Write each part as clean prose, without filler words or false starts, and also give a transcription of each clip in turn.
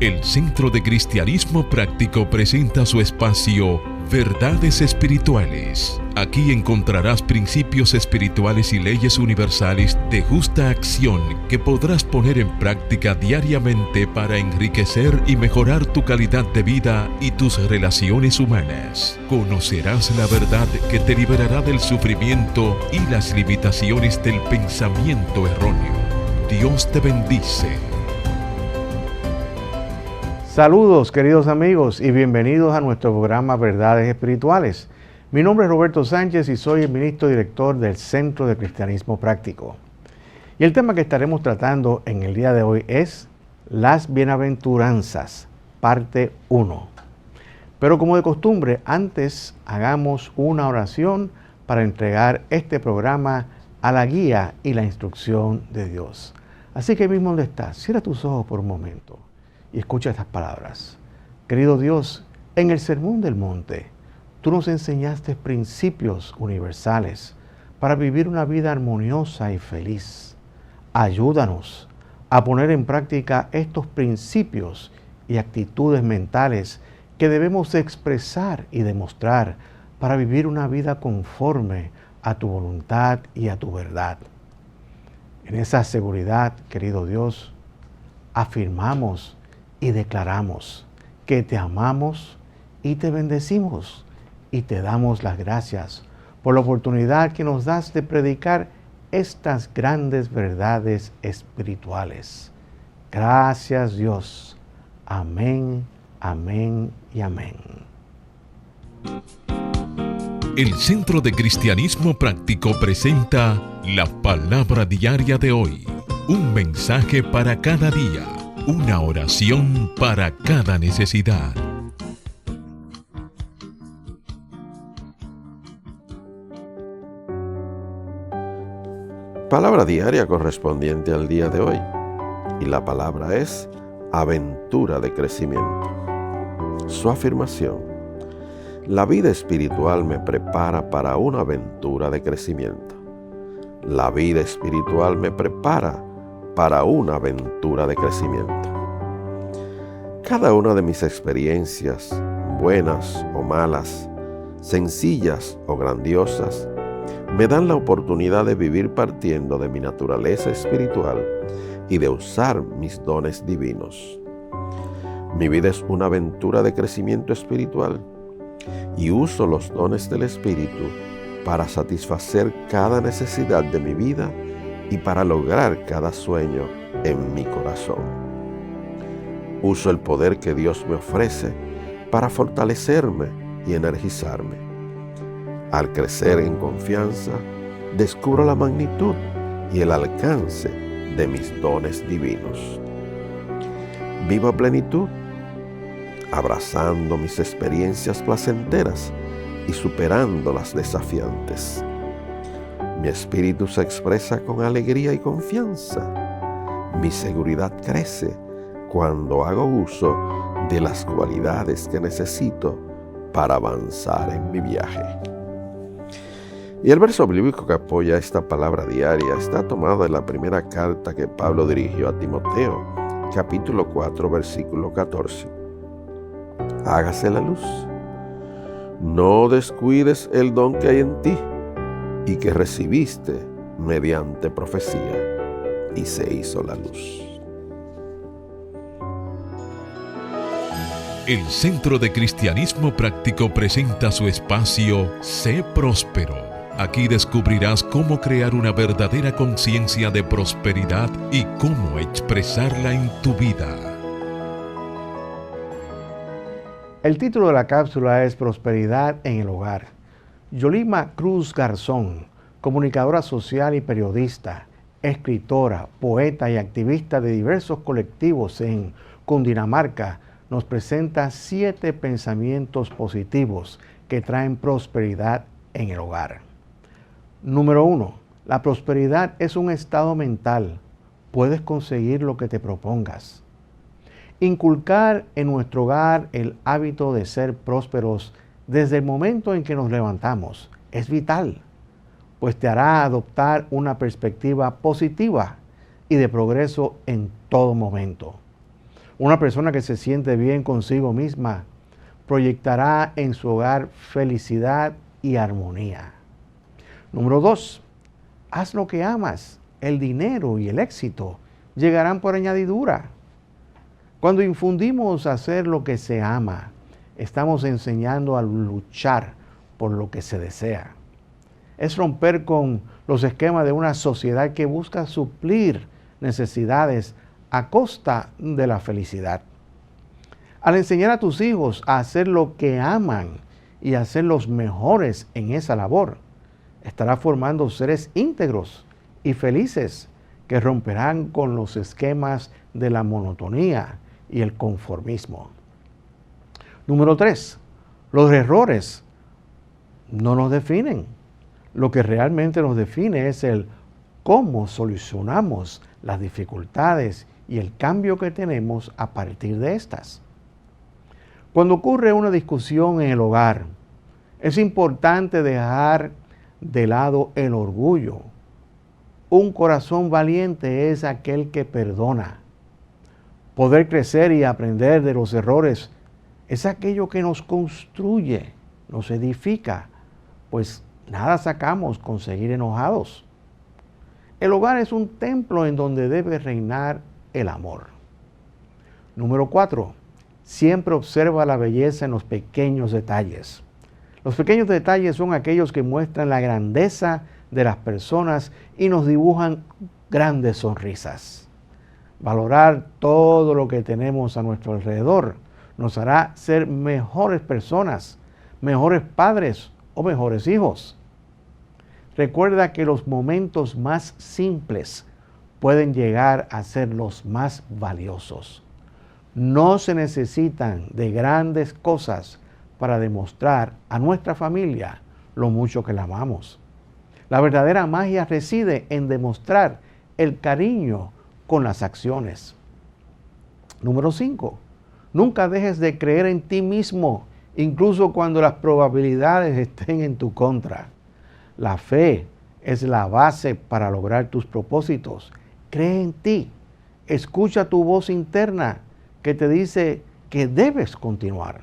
El Centro de Cristianismo Práctico presenta su espacio Verdades Espirituales. Aquí encontrarás principios espirituales y leyes universales de justa acción que podrás poner en práctica diariamente para enriquecer y mejorar tu calidad de vida y tus relaciones humanas. Conocerás la verdad que te liberará del sufrimiento y las limitaciones del pensamiento erróneo. Dios te bendice. Saludos queridos amigos y bienvenidos a nuestro programa Verdades Espirituales. Mi nombre es Roberto Sánchez y soy el ministro director del Centro de Cristianismo Práctico. Y el tema que estaremos tratando en el día de hoy es las bienaventuranzas, parte 1. Pero como de costumbre, antes hagamos una oración para entregar este programa a la guía y la instrucción de Dios. Así que mismo donde estás, cierra tus ojos por un momento y escucha estas palabras. Querido Dios, en el Sermón del Monte, tú nos enseñaste principios universales para vivir una vida armoniosa y feliz. Ayúdanos a poner en práctica estos principios y actitudes mentales que debemos expresar y demostrar para vivir una vida conforme a tu voluntad y a tu verdad. En esa seguridad, querido Dios, afirmamos y declaramos que te amamos y te bendecimos y te damos las gracias por la oportunidad que nos das de predicar estas grandes verdades espirituales. Gracias Dios. Amén, amén y amén. El Centro de Cristianismo Práctico presenta la Palabra Diaria de hoy. Un mensaje para cada día. Una oración para cada necesidad. Palabra diaria correspondiente al día de hoy. Y la palabra es aventura de crecimiento. Su afirmación: la vida espiritual me prepara para una aventura de crecimiento. La vida espiritual me prepara para una aventura de crecimiento. Cada una de mis experiencias, buenas o malas, sencillas o grandiosas, me dan la oportunidad de vivir partiendo de mi naturaleza espiritual y de usar mis dones divinos. Mi vida es una aventura de crecimiento espiritual y uso los dones del Espíritu para satisfacer cada necesidad de mi vida y para lograr cada sueño en mi corazón. Uso el poder que Dios me ofrece para fortalecerme y energizarme. Al crecer en confianza, descubro la magnitud y el alcance de mis dones divinos. Vivo a plenitud, abrazando mis experiencias placenteras y superando las desafiantes. Mi espíritu se expresa con alegría y confianza. Mi seguridad crece cuando hago uso de las cualidades que necesito para avanzar en mi viaje. Y el verso bíblico que apoya esta palabra diaria está tomado de la primera carta que Pablo dirigió a Timoteo, capítulo 4, versículo 14. Hágase la luz. No descuides el don que hay en ti y que recibiste mediante profecía, y se hizo la luz. El Centro de Cristianismo Práctico presenta su espacio Sé Próspero. Aquí descubrirás cómo crear una verdadera conciencia de prosperidad y cómo expresarla en tu vida. El título de la cápsula es Prosperidad en el Hogar. Yolima Cruz Garzón, comunicadora social y periodista, escritora, poeta y activista de diversos colectivos en Cundinamarca, nos presenta 7 pensamientos positivos que traen prosperidad en el hogar. Número 1. La prosperidad es un estado mental. Puedes conseguir lo que te propongas. Inculcar en nuestro hogar el hábito de ser prósperos desde el momento en que nos levantamos es vital, pues te hará adoptar una perspectiva positiva y de progreso en todo momento. Una persona que se siente bien consigo misma proyectará en su hogar felicidad y armonía. Número 2. Haz lo que amas. El dinero y el éxito llegarán por añadidura. Cuando infundimos hacer lo que se ama, estamos enseñando a luchar por lo que se desea. Es romper con los esquemas de una sociedad que busca suplir necesidades a costa de la felicidad. Al enseñar a tus hijos a hacer lo que aman y a ser los mejores en esa labor, estarás formando seres íntegros y felices que romperán con los esquemas de la monotonía y el conformismo. Número 3. Los errores no nos definen. Lo que realmente nos define es el cómo solucionamos las dificultades y el cambio que tenemos a partir de estas. Cuando ocurre una discusión en el hogar, es importante dejar de lado el orgullo. Un corazón valiente es aquel que perdona. Poder crecer y aprender de los errores es aquello que nos construye, nos edifica, pues nada sacamos con seguir enojados. El hogar es un templo en donde debe reinar el amor. Número 4. Siempre observa la belleza en los pequeños detalles. Los pequeños detalles son aquellos que muestran la grandeza de las personas y nos dibujan grandes sonrisas. Valorar todo lo que tenemos a nuestro alrededor nos hará ser mejores personas, mejores padres o mejores hijos. Recuerda que los momentos más simples pueden llegar a ser los más valiosos. No se necesitan de grandes cosas para demostrar a nuestra familia lo mucho que la amamos. La verdadera magia reside en demostrar el cariño con las acciones. Número 5. Nunca dejes de creer en ti mismo, incluso cuando las probabilidades estén en tu contra. La fe es la base para lograr tus propósitos. Cree en ti. Escucha tu voz interna que te dice que debes continuar.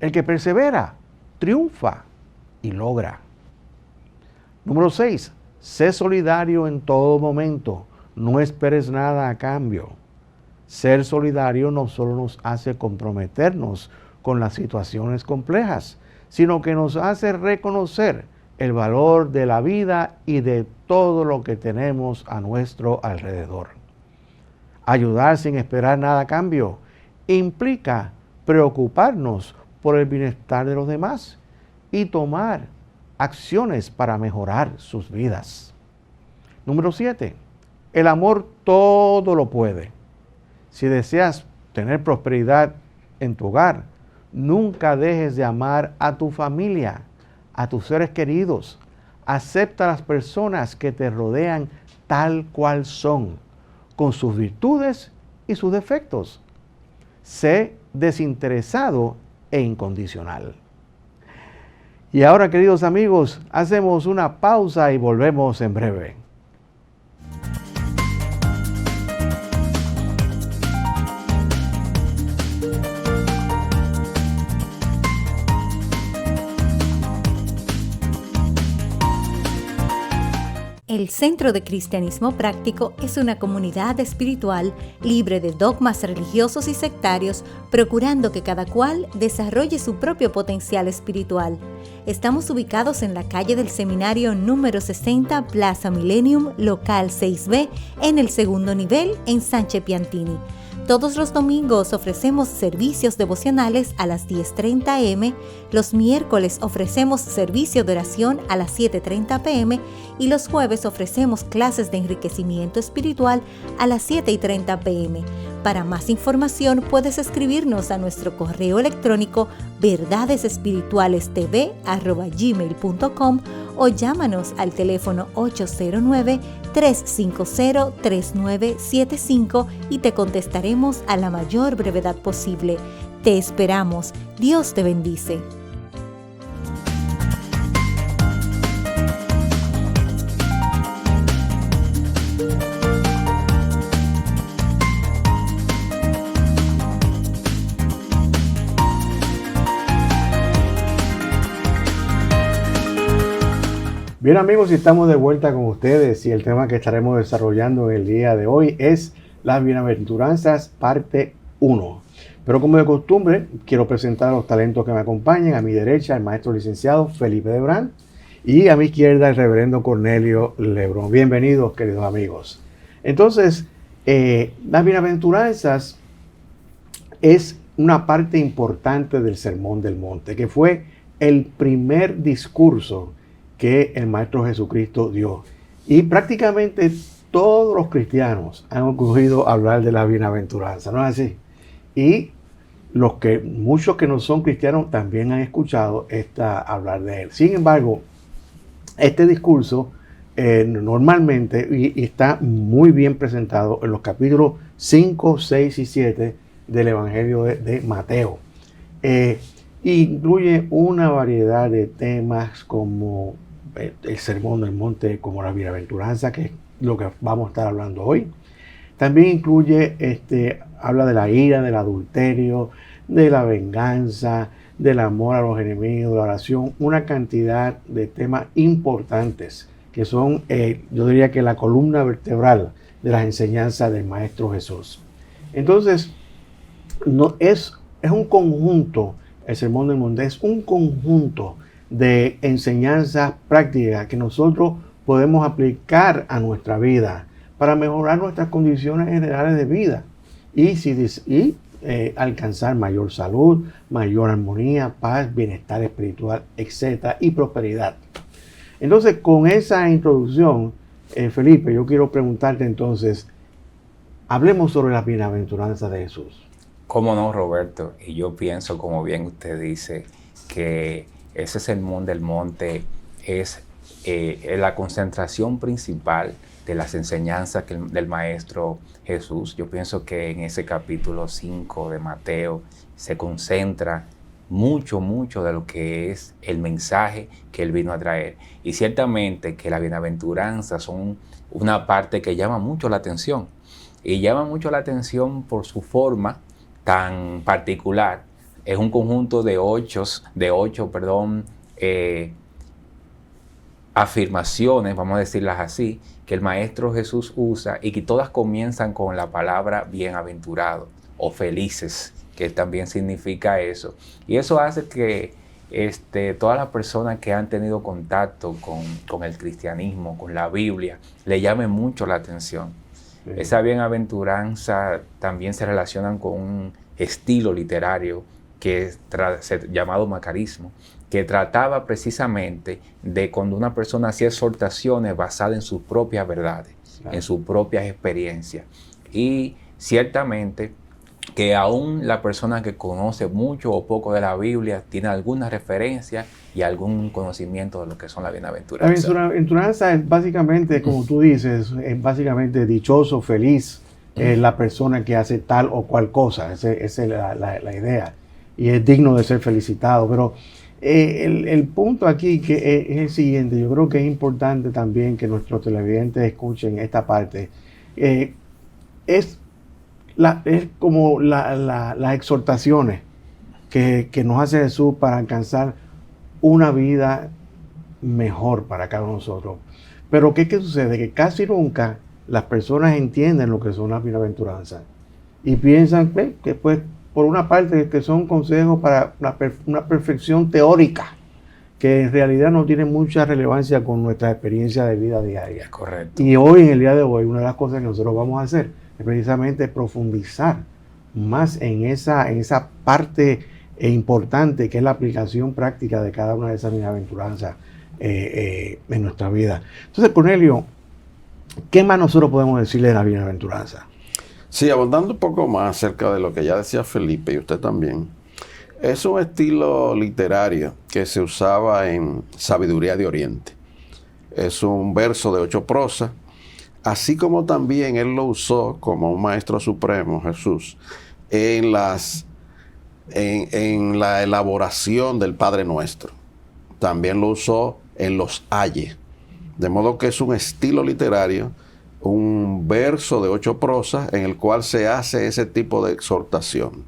El que persevera, triunfa y logra. Número 6. Sé solidario en todo momento. No esperes nada a cambio. Ser solidario no solo nos hace comprometernos con las situaciones complejas, sino que nos hace reconocer el valor de la vida y de todo lo que tenemos a nuestro alrededor. Ayudar sin esperar nada a cambio implica preocuparnos por el bienestar de los demás y tomar acciones para mejorar sus vidas. Número 7. El amor todo lo puede. Si deseas tener prosperidad en tu hogar, nunca dejes de amar a tu familia, a tus seres queridos. Acepta a las personas que te rodean tal cual son, con sus virtudes y sus defectos. Sé desinteresado e incondicional. Y ahora, queridos amigos, hacemos una pausa y volvemos en breve. El Centro de Cristianismo Práctico es una comunidad espiritual libre de dogmas religiosos y sectarios, procurando que cada cual desarrolle su propio potencial espiritual. Estamos ubicados en la calle del Seminario número 60, Plaza Millennium, local 6B, en el segundo nivel, en Sánchez Piantini. Todos los domingos ofrecemos servicios devocionales a las 10:30 a.m., los miércoles ofrecemos servicio de oración a las 7:30 p.m. y los jueves ofrecemos clases de enriquecimiento espiritual a las 7:30 p.m. Para más información puedes escribirnos a nuestro correo electrónico verdadesespiritualestv@gmail.com o llámanos al teléfono 809-350-3975 y te contestaremos a la mayor brevedad posible. Te esperamos. Dios te bendice. Bien amigos, estamos de vuelta con ustedes y el tema que estaremos desarrollando en el día de hoy es las bienaventuranzas parte 1. Pero como de costumbre, quiero presentar a los talentos que me acompañan. A mi derecha, el maestro licenciado Felipe Debrán y a mi izquierda, el reverendo Cornelio Lebrón. Bienvenidos, queridos amigos. Entonces, las bienaventuranzas es una parte importante del Sermón del Monte, que fue el primer discurso que el Maestro Jesucristo dio. Y prácticamente todos los cristianos han ocurrido hablar de la bienaventuranza, ¿no es así? Y muchos que no son cristianos también han escuchado hablar de él. Sin embargo, este discurso normalmente y está muy bien presentado en los capítulos 5, 6 y 7 del Evangelio de Mateo. Incluye una variedad de temas como el Sermón del Monte, como la bienaventuranza, que es lo que vamos a estar hablando hoy. También incluye, habla de la ira, del adulterio, de la venganza, del amor a los enemigos, de la oración, una cantidad de temas importantes que son, yo diría que la columna vertebral de las enseñanzas del Maestro Jesús. Entonces, no es un conjunto, el Sermón del Monte es un conjunto de enseñanzas prácticas que nosotros podemos aplicar a nuestra vida para mejorar nuestras condiciones generales de vida y alcanzar mayor salud, mayor armonía, paz, bienestar espiritual, etc. y prosperidad. Entonces, con esa introducción, Felipe, yo quiero preguntarte entonces, hablemos sobre la bienaventuranza de Jesús. Cómo no, Roberto, y yo pienso, como bien usted dice, que ese Sermón del Monte es la concentración principal de las enseñanzas del Maestro Jesús. Yo pienso que en ese capítulo 5 de Mateo se concentra mucho de lo que es el mensaje que él vino a traer. Y ciertamente que las bienaventuranzas son una parte que llama mucho la atención. Y llama mucho la atención por su forma tan particular. Es un conjunto de ocho afirmaciones, vamos a decirlas así, que el Maestro Jesús usa y que todas comienzan con la palabra bienaventurado o felices, que también significa eso. Y eso hace que todas las personas que han tenido contacto con el cristianismo, con la Biblia, le llame mucho la atención. Sí. Esa bienaventuranza también se relacionan con un estilo literario que es llamado macarismo, que trataba precisamente de cuando una persona hacía exhortaciones basadas en sus propias verdades, claro, en sus propias experiencias. Y ciertamente que aún la persona que conoce mucho o poco de la Biblia tiene alguna referencia y algún conocimiento de lo que son las bienaventuranzas. La bienaventuranza es básicamente, como tú dices, es básicamente dichoso, feliz, la persona que hace tal o cual cosa. Esa es la idea. Y es digno de ser felicitado. Pero el punto aquí que es el siguiente. Yo creo que es importante también que nuestros televidentes escuchen esta parte. Es como las exhortaciones que nos hace Jesús para alcanzar una vida mejor para cada uno de nosotros. Pero ¿qué sucede? Que casi nunca las personas entienden lo que son las bienaventuranzas y piensan que pues por una parte que son consejos para una perfección teórica que en realidad no tiene mucha relevancia con nuestra experiencia de vida diaria. Correcto. Y hoy, en el día de hoy, una de las cosas que nosotros vamos a hacer es precisamente profundizar más en esa parte importante que es la aplicación práctica de cada una de esas bienaventuranzas en nuestra vida. Entonces, Cornelio, ¿qué más nosotros podemos decirle de la bienaventuranza? Sí, abundando un poco más acerca de lo que ya decía Felipe y usted también, es un estilo literario que se usaba en Sabiduría de Oriente. Es un verso de 8 prosas, así como también él lo usó como un maestro supremo, Jesús, en la elaboración del Padre Nuestro. También lo usó en los ayes. De modo que es un estilo literario, un verso de 8 prosas en el cual se hace ese tipo de exhortación.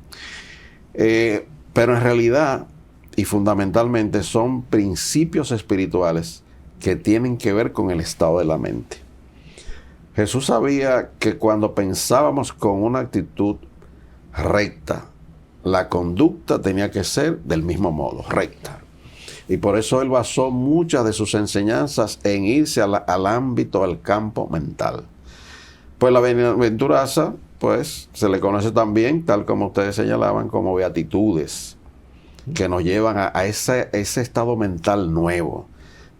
Pero en realidad y fundamentalmente son principios espirituales que tienen que ver con el estado de la mente. Jesús sabía que cuando pensábamos con una actitud recta, la conducta tenía que ser del mismo modo, recta. Y por eso él basó muchas de sus enseñanzas en irse al ámbito, al campo mental. Pues la bienaventuranza, pues se le conoce también, tal como ustedes señalaban, como beatitudes, que nos llevan a ese estado mental nuevo,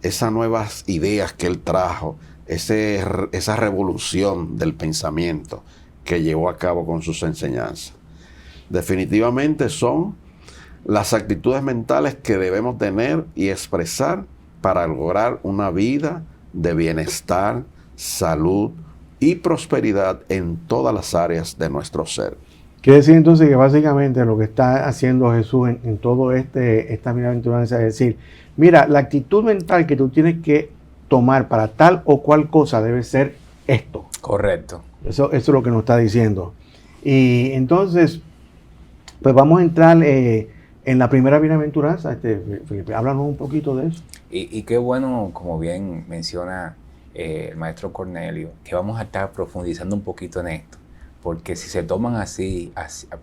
esas nuevas ideas que él trajo, esa revolución del pensamiento que llevó a cabo con sus enseñanzas. Definitivamente son las actitudes mentales que debemos tener y expresar para lograr una vida de bienestar, salud y prosperidad en todas las áreas de nuestro ser. Quiere decir entonces que básicamente lo que está haciendo Jesús en todo esta bienaventuranza es decir, mira, la actitud mental que tú tienes que tomar para tal o cual cosa debe ser esto. Correcto. Eso es lo que nos está diciendo. Y entonces, pues vamos a entrar en la primera bienaventuranza. Felipe, háblanos un poquito de eso. Y qué bueno, como bien menciona el maestro Cornelio, que vamos a estar profundizando un poquito en esto, porque si se toman así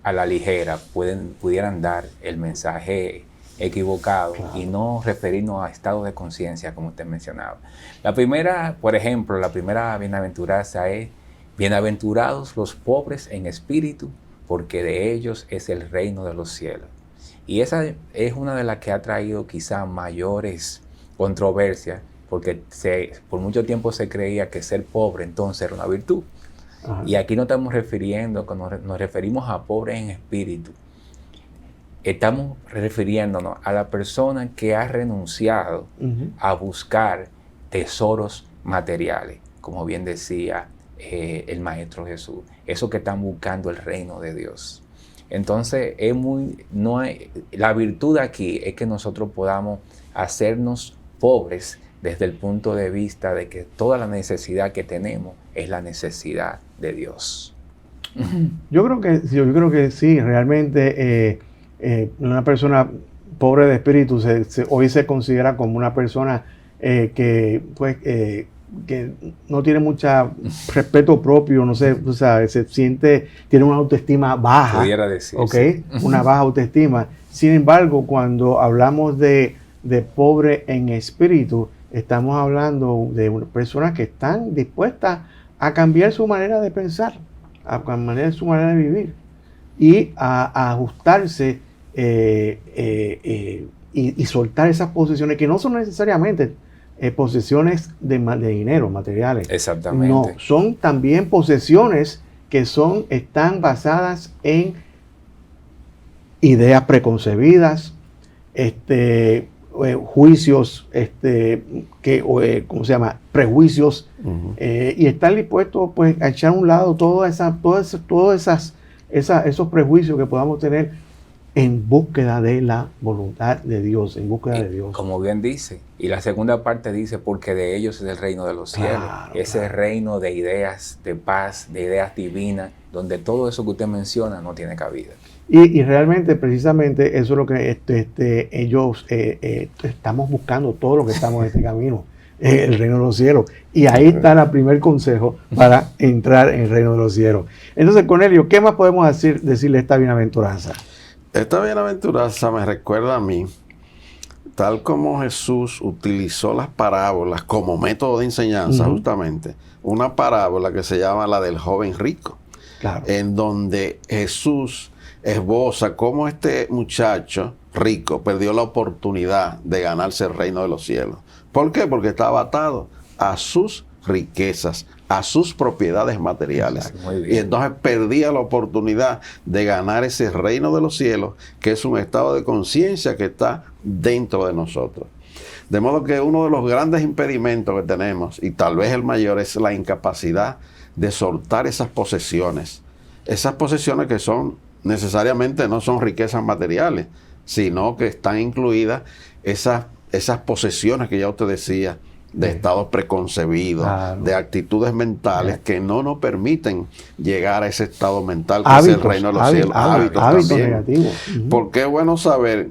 a la ligera, pudieran dar el mensaje equivocado, claro, y no referirnos a estados de conciencia, como usted mencionaba. La primera, por ejemplo, la primera bienaventuranza es: bienaventurados los pobres en espíritu, porque de ellos es el reino de los cielos. Y esa es una de las que ha traído quizá mayores controversias, porque por mucho tiempo se creía que ser pobre entonces era una virtud. Ajá. Y aquí no estamos refiriendo, cuando nos referimos a pobres en espíritu, estamos refiriéndonos a la persona que ha renunciado a buscar tesoros materiales, como bien decía el Maestro Jesús, eso que están buscando el reino de Dios. Entonces, la virtud aquí es que nosotros podamos hacernos pobres desde el punto de vista de que toda la necesidad que tenemos es la necesidad de Dios. Yo creo que sí, realmente una persona pobre de espíritu hoy se considera como una persona que no tiene mucho respeto propio, no sé, o sea, tiene una autoestima baja. Pudiera decir. ¿Okay? Sí. Una baja autoestima. Sin embargo, cuando hablamos de pobre en espíritu, estamos hablando de personas que están dispuestas a cambiar su manera de pensar, a cambiar su manera de vivir y a ajustarse y soltar esas posesiones que no son necesariamente posesiones de dinero, materiales. Exactamente. No, son también posesiones que están basadas en ideas preconcebidas, juicios, ¿cómo se llama? Prejuicios, y estar dispuesto pues a echar a un lado todos esos prejuicios que podamos tener en búsqueda de la voluntad de Dios, en búsqueda de Dios. Como bien dice, y la segunda parte dice, porque de ellos es el reino de los cielos, ese reino de ideas de paz, de ideas divinas, donde todo eso que usted menciona no tiene cabida. Y realmente, precisamente, eso es lo que ellos estamos buscando, todo lo que estamos en este camino, el reino de los cielos. Y ahí está el primer consejo para entrar en el reino de los cielos. Entonces, Cornelio, ¿qué más podemos decirle a esta bienaventuranza? Esta bienaventuranza me recuerda a mí, tal como Jesús utilizó las parábolas como método de enseñanza, justamente, una parábola que se llama la del joven rico, claro, en donde Jesús esboza cómo este muchacho rico perdió la oportunidad de ganarse el reino de los cielos. ¿Por qué? Porque estaba atado a sus riquezas, a sus propiedades materiales. Y entonces perdía la oportunidad de ganar ese reino de los cielos, que es un estado de conciencia que está dentro de nosotros. De modo que uno de los grandes impedimentos que tenemos, y tal vez el mayor, es la incapacidad de soltar esas posesiones que son necesariamente no son riquezas materiales, sino que están incluidas esas posesiones que ya usted decía, de estados preconcebidos, claro, de actitudes mentales que no nos permiten llegar a ese estado mental que es el reino de los cielos. Hábitos también. Negativos. Porque es bueno saber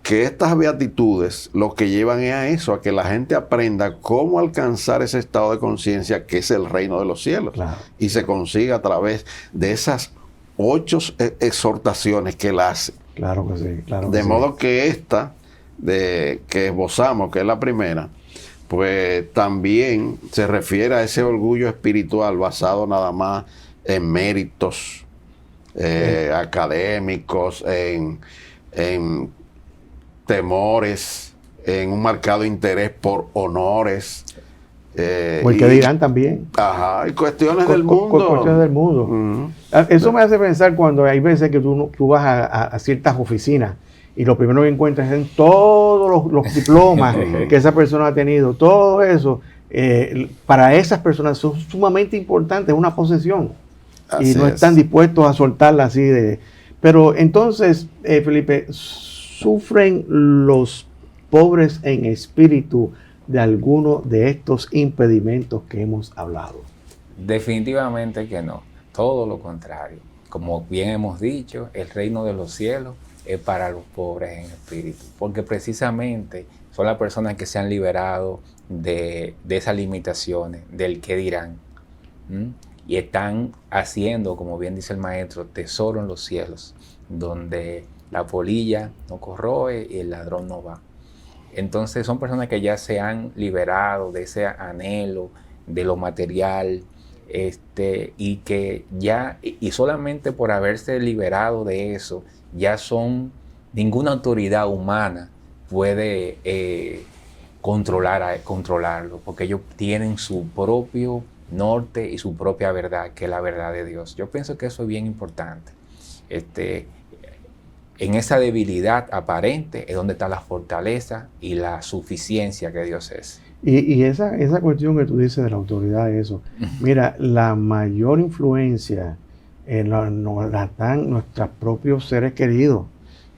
que estas beatitudes lo que llevan es a eso, a que la gente aprenda cómo alcanzar ese estado de conciencia que es el reino de los cielos. Claro. Y se consigue a través de esas 8 exhortaciones que él hace. Claro que sí, claro que De sí. modo que esta, que esbozamos, que es la primera, pues también se refiere a ese orgullo espiritual basado nada más en méritos académicos, en temores, en un marcado interés por honores. O el que dirán también. Ajá, y cuestiones del mundo. Cuestiones del mundo. Uh-huh. Eso me hace pensar cuando hay veces que tú vas a ciertas oficinas y lo primero que encuentras son todos los diplomas que esa persona ha tenido. Todo eso, para esas personas son sumamente importantes, es una posesión. Así y no es. están dispuestos a soltarla así de... Pero entonces, Felipe, ¿sufren los pobres en espíritu de alguno de estos impedimentos que hemos hablado? Definitivamente que no, todo lo contrario. Como bien hemos dicho, el reino de los cielos es para los pobres en espíritu, porque precisamente son las personas que se han liberado de esas limitaciones, del qué dirán, y están haciendo, como bien dice el maestro, tesoro en los cielos, donde la polilla no corroe y el ladrón no va. Entonces son personas que ya se han liberado de ese anhelo, de lo material, y que ya, y solamente por haberse liberado de eso, ya ninguna autoridad humana puede controlarlo, porque ellos tienen su propio norte y su propia verdad, que es la verdad de Dios. Yo pienso que eso es bien importante. En esa debilidad aparente es donde está la fortaleza y la suficiencia que Dios es. Y esa cuestión que tú dices de la autoridad, eso, mira, la mayor influencia nos la dan nuestros propios seres queridos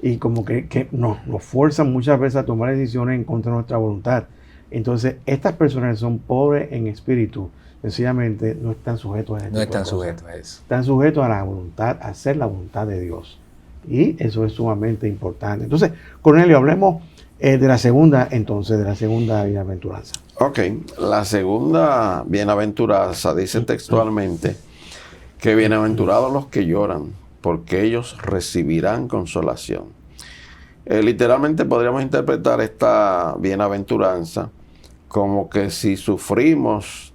y como que nos fuerzan muchas veces a tomar decisiones en contra de nuestra voluntad. Entonces, estas personas que son pobres en espíritu, sencillamente no están sujetos a eso. No están sujetos a eso. Están sujetos a la voluntad, a hacer la voluntad de Dios. Y eso es sumamente importante. Entonces, Cornelio, hablemos de la segunda bienaventuranza. Ok, la segunda bienaventuranza dice textualmente que bienaventurados los que lloran, porque ellos recibirán consolación. Literalmente podríamos interpretar esta bienaventuranza como que si sufrimos,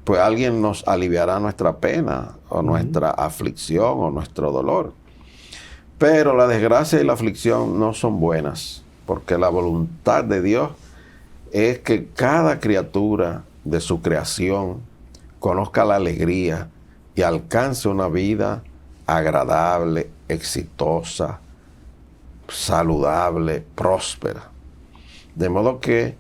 pues alguien nos aliviará nuestra pena o nuestra aflicción o nuestro dolor. Pero la desgracia y la aflicción no son buenas, porque la voluntad de Dios es que cada criatura de su creación conozca la alegría y alcance una vida agradable, exitosa, saludable, próspera. De modo que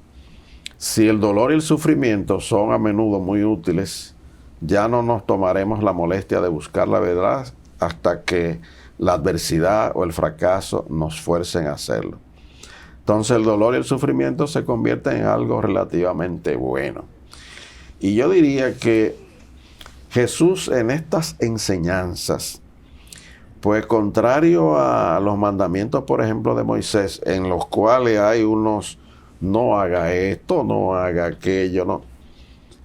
si el dolor y el sufrimiento son a menudo muy útiles, ya no nos tomaremos la molestia de buscar la verdad hasta que la adversidad o el fracaso nos fuercen a hacerlo. Entonces el dolor y el sufrimiento se convierten en algo relativamente bueno. Y yo diría que Jesús en estas enseñanzas, pues contrario a los mandamientos, por ejemplo, de Moisés, en los cuales hay unos no haga esto, no haga aquello, no.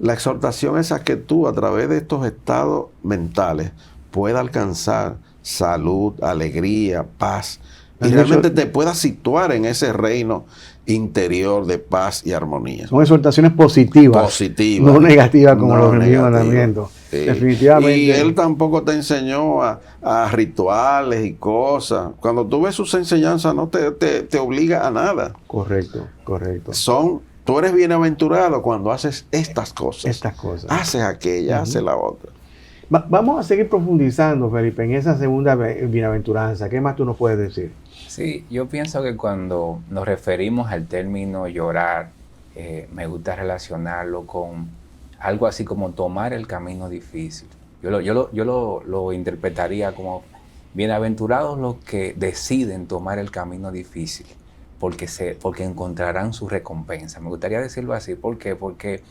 La exhortación es a que tú a través de estos estados mentales puedas alcanzar salud, alegría, paz, y realmente te puedas situar en ese reino interior de paz y armonía. Son exhortaciones positivas, no negativas como los mandamientos. Sí. Definitivamente. Y él tampoco te enseñó a rituales y cosas. Cuando tú ves sus enseñanzas, no te obliga a nada. Correcto. Tú eres bienaventurado cuando haces estas cosas. Haces aquella, haces la otra. Vamos a seguir profundizando, Felipe, en esa segunda bienaventuranza. ¿Qué más tú nos puedes decir? Sí, yo pienso que cuando nos referimos al término llorar, me gusta relacionarlo con algo así como tomar el camino difícil. Yo lo interpretaría como bienaventurados los que deciden tomar el camino difícil, porque encontrarán su recompensa. Me gustaría decirlo así. ¿Por qué? Porque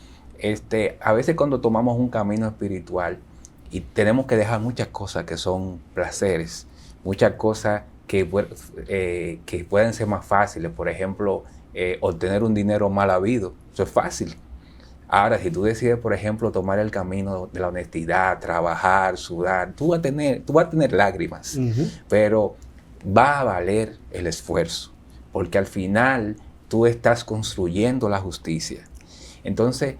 a veces cuando tomamos un camino espiritual y tenemos que dejar muchas cosas que son placeres, muchas cosas que pueden ser más fáciles. Por ejemplo, obtener un dinero mal habido. Eso es fácil. Ahora, si tú decides, por ejemplo, tomar el camino de la honestidad, trabajar, sudar, tú vas a tener lágrimas, pero va a valer el esfuerzo, porque al final tú estás construyendo la justicia. Entonces,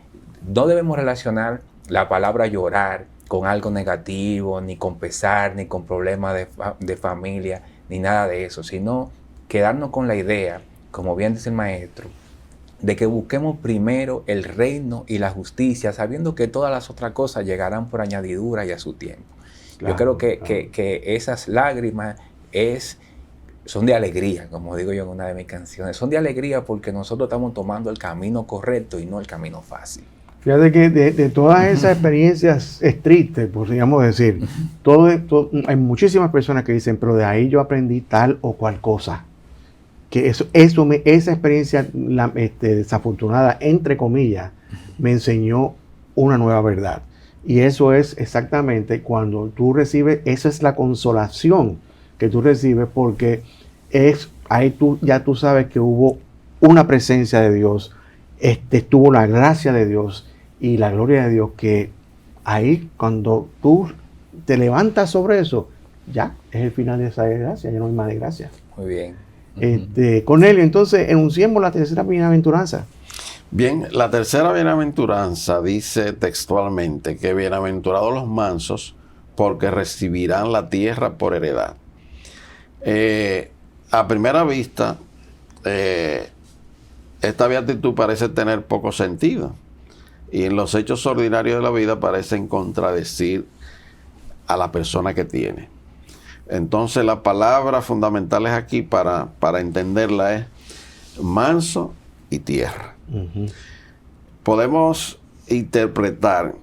no debemos relacionar la palabra llorar con algo negativo, ni con pesar, ni con problemas de familia, ni nada de eso, sino quedarnos con la idea, como bien dice el maestro, de que busquemos primero el reino y la justicia, sabiendo que todas las otras cosas llegarán por añadidura y a su tiempo. Claro, yo creo que esas lágrimas son de alegría, como digo yo en una de mis canciones. Son de alegría porque nosotros estamos tomando el camino correcto y no el camino fácil. Fíjate que de todas esas experiencias tristes, podríamos decir, hay muchísimas personas que dicen, pero de ahí yo aprendí tal o cual cosa. Que esa experiencia desafortunada, entre comillas, me enseñó una nueva verdad. Y eso es exactamente cuando tú recibes, esa es la consolación que tú recibes, porque ahí ya tú sabes que hubo una presencia de Dios, estuvo la gracia de Dios y la gloria de Dios, que ahí cuando tú te levantas sobre eso, ya es el final de esa gracia, ya no hay más de gracia. Muy bien. Cornelio, entonces enunciemos la tercera bienaventuranza. Bien, la tercera bienaventuranza dice textualmente que bienaventurados los mansos, porque recibirán la tierra por heredad. A primera vista, esta beatitud parece tener poco sentido, y en los hechos ordinarios de la vida parecen contradecir a la persona que tiene. Entonces la palabra fundamental es aquí para entenderla es manso y tierra. Podemos interpretar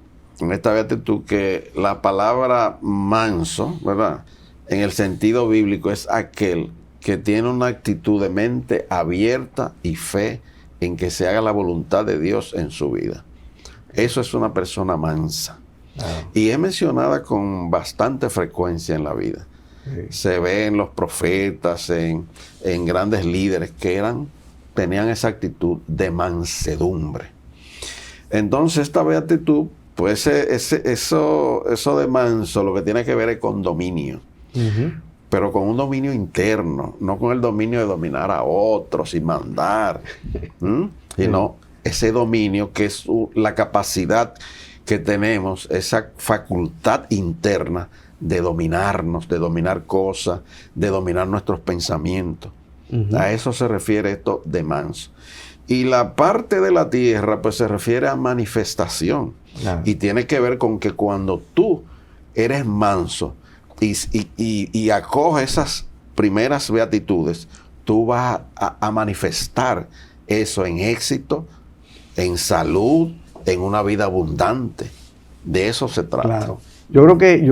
en esta beatitud que la palabra manso, ¿verdad?, en el sentido bíblico es aquel que tiene una actitud de mente abierta y fe en que se haga la voluntad de Dios en su vida. Eso es una persona mansa. Y es mencionada con bastante frecuencia en la vida. Se ve en los profetas, en grandes líderes que tenían esa actitud de mansedumbre. Entonces esta beatitud, pues eso de manso lo que tiene que ver es con dominio, pero con un dominio interno, no con el dominio de dominar a otros y mandar, sino ese dominio que es la capacidad que tenemos, esa facultad interna de dominarnos, de dominar cosas, de dominar nuestros pensamientos. A eso se refiere esto de manso. Y la parte de la tierra, pues se refiere a manifestación. Claro. Y tiene que ver con que cuando tú eres manso y acoges esas primeras beatitudes, tú vas a manifestar eso en éxito, en salud, en una vida abundante. De eso se trata. Claro. Yo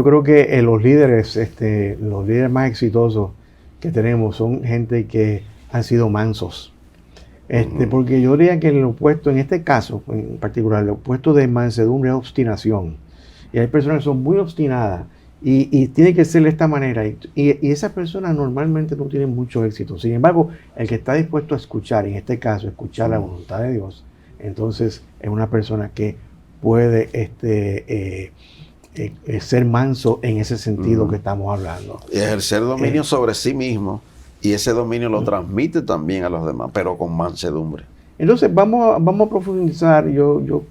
creo que los líderes más exitosos que tenemos son gente que han sido mansos. Porque yo diría que el opuesto, en este caso en particular, el opuesto de mansedumbre es obstinación. Y hay personas que son muy obstinadas y tiene que ser de esta manera. Y esas personas normalmente no tienen mucho éxito. Sin embargo, el que está dispuesto a escuchar, en este caso, escuchar la voluntad de Dios, entonces es una persona que puede ser manso en ese sentido que estamos hablando. Y ejercer dominio sobre sí mismo, y ese dominio lo transmite también a los demás, pero con mansedumbre. Entonces vamos a profundizar, yo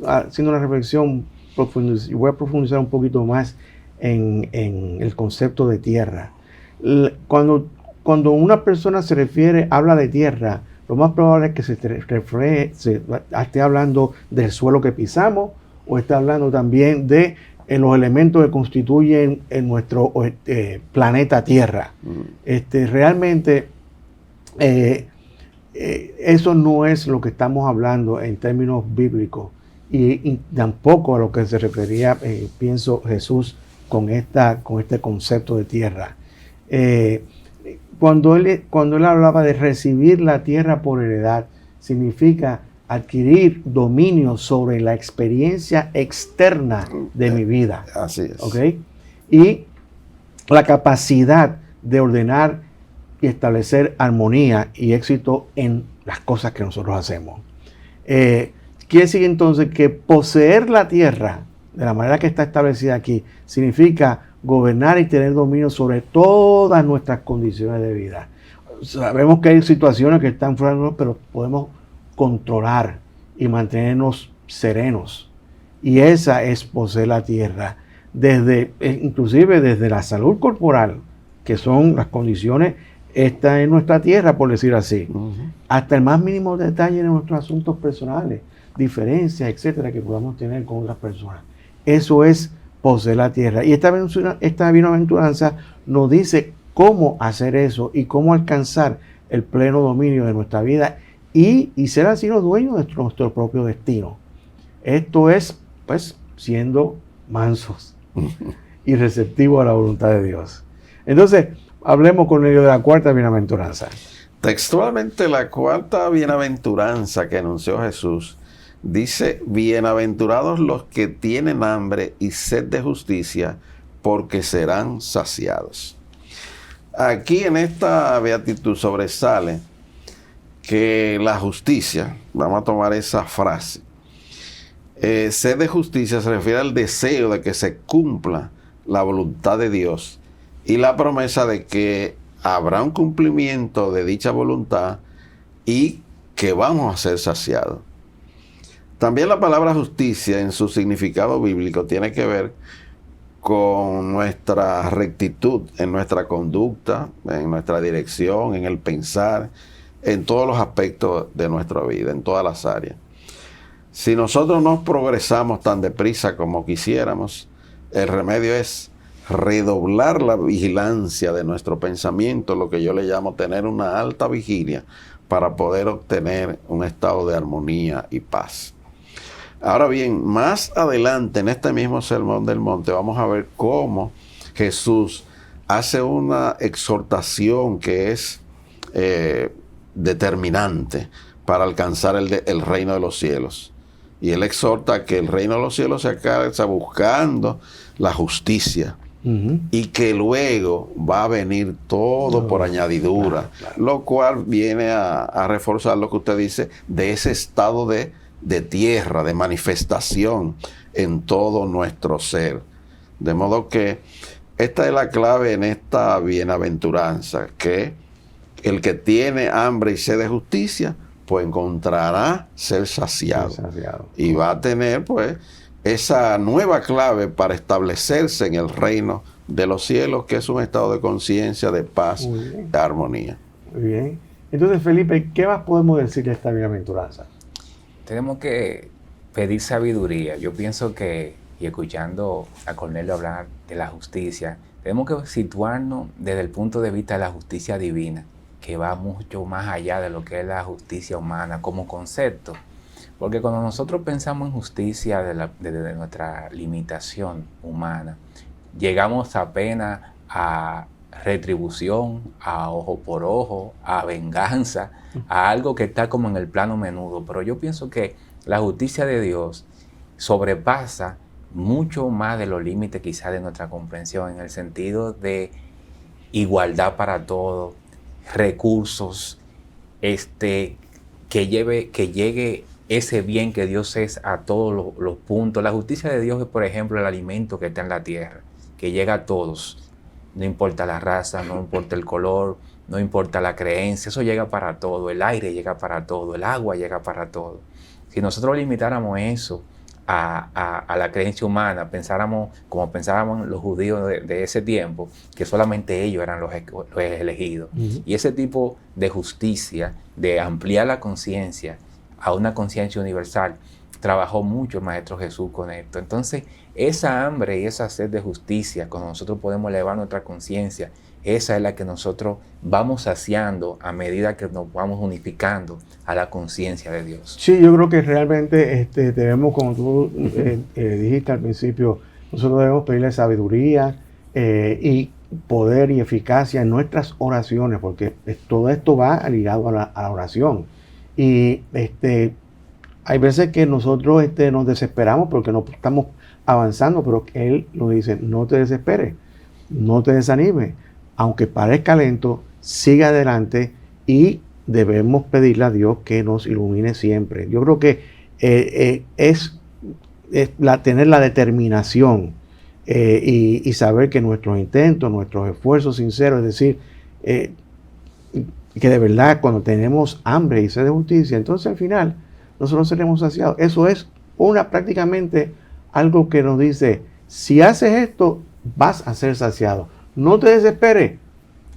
haciendo una reflexión, voy a profundizar un poquito más en el concepto de tierra. Cuando una persona habla de tierra, lo más probable es que esté hablando del suelo que pisamos, o está hablando también de los elementos que constituyen en nuestro planeta Tierra. Realmente eso no es lo que estamos hablando en términos bíblicos, y tampoco a lo que se refería, pienso, Jesús con este concepto de tierra. Cuando él hablaba de recibir la tierra por heredad, significa adquirir dominio sobre la experiencia externa de mi vida. Así es. ¿Okay? Y la capacidad de ordenar y establecer armonía y éxito en las cosas que nosotros hacemos. Quiere decir entonces que poseer la tierra de la manera que está establecida aquí significa gobernar y tener dominio sobre todas nuestras condiciones de vida. Sabemos que hay situaciones que están fuera de nosotros, pero podemos controlar y mantenernos serenos. Y esa es poseer la tierra, inclusive desde la salud corporal, que son las condiciones, esta es nuestra tierra, por decir así, hasta el más mínimo detalle de nuestros asuntos personales, diferencias, etcétera, que podamos tener con otras personas. Eso es poseer la tierra. Y esta bienaventuranza nos dice cómo hacer eso y cómo alcanzar el pleno dominio de nuestra vida y ser así los dueños de nuestro propio destino. Esto es, pues, siendo mansos y receptivos a la voluntad de Dios. Entonces, hablemos con ello de la cuarta bienaventuranza. Textualmente, la cuarta bienaventuranza que anunció Jesús dice: bienaventurados los que tienen hambre y sed de justicia, porque serán saciados. Aquí en esta beatitud sobresale que la justicia, vamos a tomar esa frase, sed de justicia se refiere al deseo de que se cumpla la voluntad de Dios y la promesa de que habrá un cumplimiento de dicha voluntad y que vamos a ser saciados. También la palabra justicia en su significado bíblico tiene que ver con nuestra rectitud en nuestra conducta, en nuestra dirección, en el pensar, en todos los aspectos de nuestra vida, en todas las áreas. Si nosotros no progresamos tan deprisa como quisiéramos, el remedio es redoblar la vigilancia de nuestro pensamiento, lo que yo le llamo tener una alta vigilia para poder obtener un estado de armonía y paz. Ahora bien, más adelante en este mismo Sermón del Monte vamos a ver cómo Jesús hace una exhortación que es determinante para alcanzar el reino de los cielos. Y él exhorta a que el reino de los cielos se alcanza buscando la justicia. Y que luego va a venir todo por añadidura, lo cual viene a reforzar lo que usted dice de ese estado de tierra, de manifestación en todo nuestro ser. De modo que esta es la clave en esta bienaventuranza, que el que tiene hambre y sed de justicia, pues encontrará ser saciado. Y va a tener, pues, esa nueva clave para establecerse en el reino de los cielos, que es un estado de conciencia, de paz, de armonía. Muy bien. Entonces, Felipe, ¿qué más podemos decir de esta bienaventuranza? Tenemos que pedir sabiduría. Yo pienso que, y escuchando a Cornelio hablar de la justicia, tenemos que situarnos desde el punto de vista de la justicia divina, que va mucho más allá de lo que es la justicia humana como concepto. Porque cuando nosotros pensamos en justicia desde nuestra limitación humana, llegamos apenas a retribución, a ojo por ojo, a venganza, a algo que está como en el plano menudo. Pero yo pienso que la justicia de Dios sobrepasa mucho más de los límites quizás de nuestra comprensión, en el sentido de igualdad para todos, recursos, que llegue ese bien que Dios es a todos los puntos. La justicia de Dios es, por ejemplo, el alimento que está en la tierra, que llega a todos. No importa la raza, no importa el color, no importa la creencia, eso llega para todo. El aire llega para todo, el agua llega para todo. Si nosotros limitáramos eso a la creencia humana, pensáramos como pensábamos los judíos de ese tiempo, que solamente ellos eran los elegidos. Y ese tipo de justicia, de ampliar la conciencia a una conciencia universal, trabajó mucho el Maestro Jesús con esto. Entonces, esa hambre y esa sed de justicia, cuando nosotros podemos elevar nuestra conciencia, esa es la que nosotros vamos saciando a medida que nos vamos unificando a la conciencia de Dios. Sí, yo creo que realmente debemos, como tú dijiste al principio, nosotros debemos pedirle sabiduría y poder y eficacia en nuestras oraciones, porque todo esto va ligado a la oración. Y hay veces que nosotros nos desesperamos porque no estamos avanzando, pero Él nos dice: no te desesperes, no te desanimes, aunque parezca lento, sigue adelante y debemos pedirle a Dios que nos ilumine siempre. Yo creo que tener la determinación y saber que nuestros intentos, nuestros esfuerzos sinceros, es decir, que de verdad cuando tenemos hambre y sed de justicia, entonces al final nosotros seremos saciados. Eso es prácticamente algo que nos dice, si haces esto, vas a ser saciado. No te desesperes,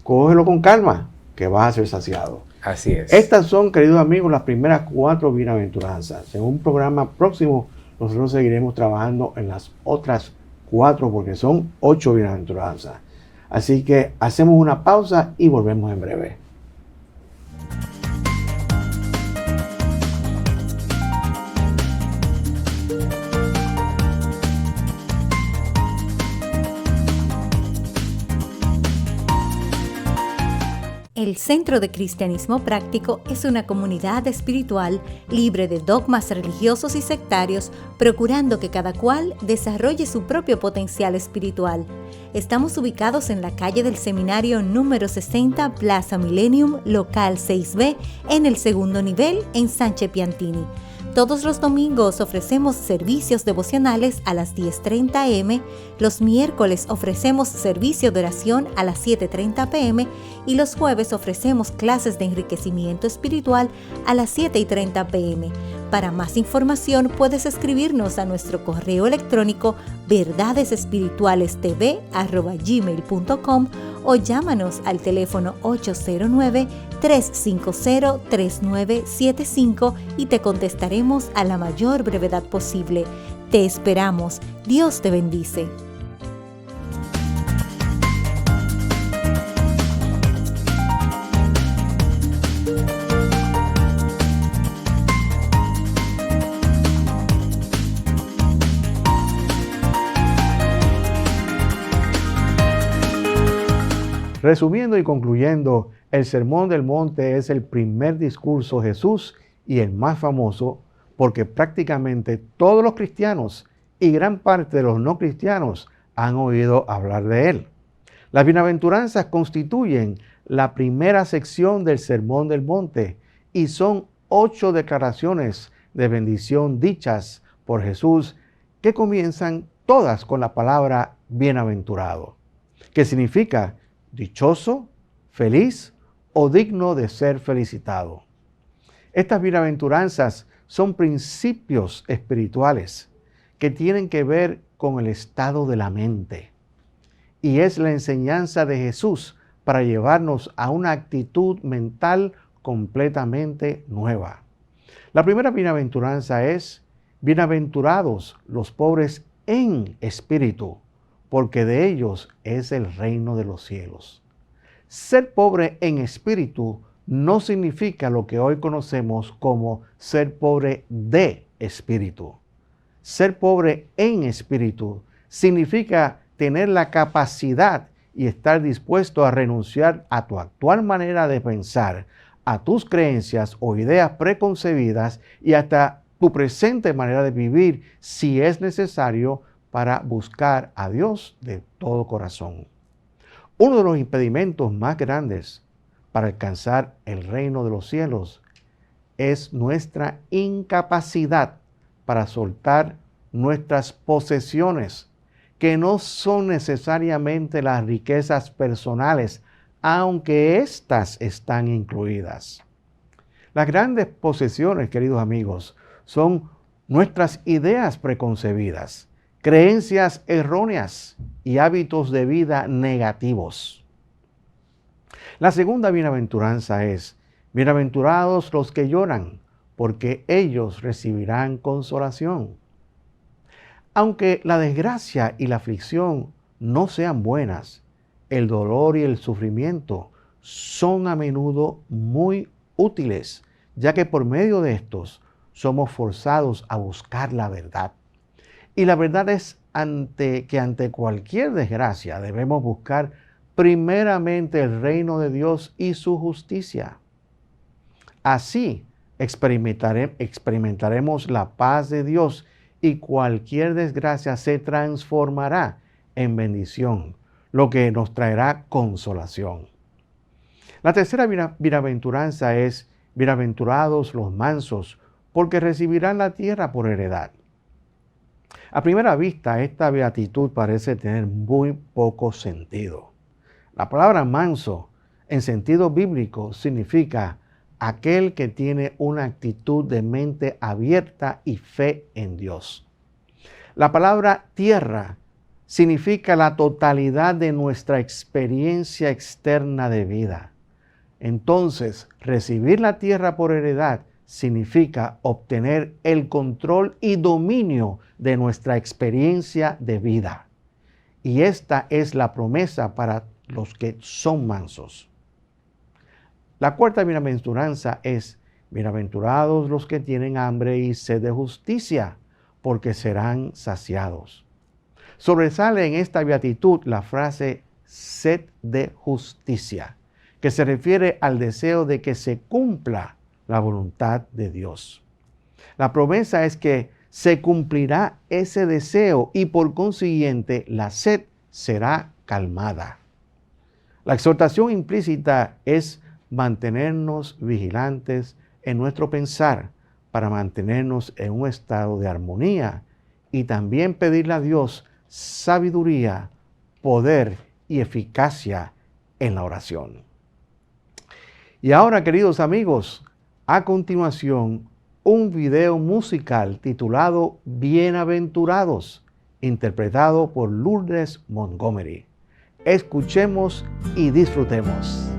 cógelo con calma, que vas a ser saciado. Así es. Estas son, queridos amigos, las primeras 4 bienaventuranzas. En un programa próximo, nosotros seguiremos trabajando en las otras 4, porque son 8 bienaventuranzas. Así que hacemos una pausa y volvemos en breve. El Centro de Cristianismo Práctico es una comunidad espiritual libre de dogmas religiosos y sectarios, procurando que cada cual desarrolle su propio potencial espiritual. Estamos ubicados en la calle del Seminario número 60, Plaza Millennium, local 6B, en el segundo nivel, en Sánchez Piantini. Todos los domingos ofrecemos servicios devocionales a las 10:30 a.m., los miércoles ofrecemos servicio de oración a las 7:30 p.m. y los jueves ofrecemos clases de enriquecimiento espiritual a las 7:30 p.m. Para más información puedes escribirnos a nuestro correo electrónico verdadesespiritualestv@gmail.com o llámanos al teléfono 809-350-3975 y te contestaremos a la mayor brevedad posible. Te esperamos. Dios te bendice. Resumiendo y concluyendo, el Sermón del Monte es el primer discurso de Jesús y el más famoso porque prácticamente todos los cristianos y gran parte de los no cristianos han oído hablar de él. Las bienaventuranzas constituyen la primera sección del Sermón del Monte y son 8 declaraciones de bendición dichas por Jesús que comienzan todas con la palabra bienaventurado, que significa dichoso, feliz o digno de ser felicitado. Estas bienaventuranzas son principios espirituales que tienen que ver con el estado de la mente y es la enseñanza de Jesús para llevarnos a una actitud mental completamente nueva. La primera bienaventuranza es: bienaventurados los pobres en espíritu, porque de ellos es el reino de los cielos. Ser pobre en espíritu no significa lo que hoy conocemos como ser pobre de espíritu. Ser pobre en espíritu significa tener la capacidad y estar dispuesto a renunciar a tu actual manera de pensar, a tus creencias o ideas preconcebidas y hasta tu presente manera de vivir si es necesario para buscar a Dios de todo corazón. Uno de los impedimentos más grandes para alcanzar el reino de los cielos es nuestra incapacidad para soltar nuestras posesiones, que no son necesariamente las riquezas personales, aunque éstas están incluidas. Las grandes posesiones, queridos amigos, son nuestras ideas preconcebidas, creencias erróneas y hábitos de vida negativos. La segunda bienaventuranza es: bienaventurados los que lloran, porque ellos recibirán consolación. Aunque la desgracia y la aflicción no sean buenas, el dolor y el sufrimiento son a menudo muy útiles, ya que por medio de estos somos forzados a buscar la verdad. Y la verdad es que ante cualquier desgracia debemos buscar primeramente el reino de Dios y su justicia. Así experimentaremos la paz de Dios y cualquier desgracia se transformará en bendición, lo que nos traerá consolación. La tercera bienaventuranza es: bienaventurados los mansos, porque recibirán la tierra por heredad. A primera vista, esta beatitud parece tener muy poco sentido. La palabra manso, en sentido bíblico, significa aquel que tiene una actitud de mente abierta y fe en Dios. La palabra tierra significa la totalidad de nuestra experiencia externa de vida. Entonces, recibir la tierra por heredad significa obtener el control y dominio de nuestra experiencia de vida. Y esta es la promesa para los que son mansos. La cuarta bienaventuranza es: bienaventurados los que tienen hambre y sed de justicia, porque serán saciados. Sobresale en esta beatitud la frase sed de justicia, que se refiere al deseo de que se cumpla la voluntad de Dios. La promesa es que se cumplirá ese deseo y por consiguiente la sed será calmada. La exhortación implícita es mantenernos vigilantes en nuestro pensar para mantenernos en un estado de armonía y también pedirle a Dios sabiduría, poder y eficacia en la oración. Y ahora, queridos amigos, a continuación, un video musical titulado Bienaventurados, interpretado por Lourdes Montgomery. Escuchemos y disfrutemos.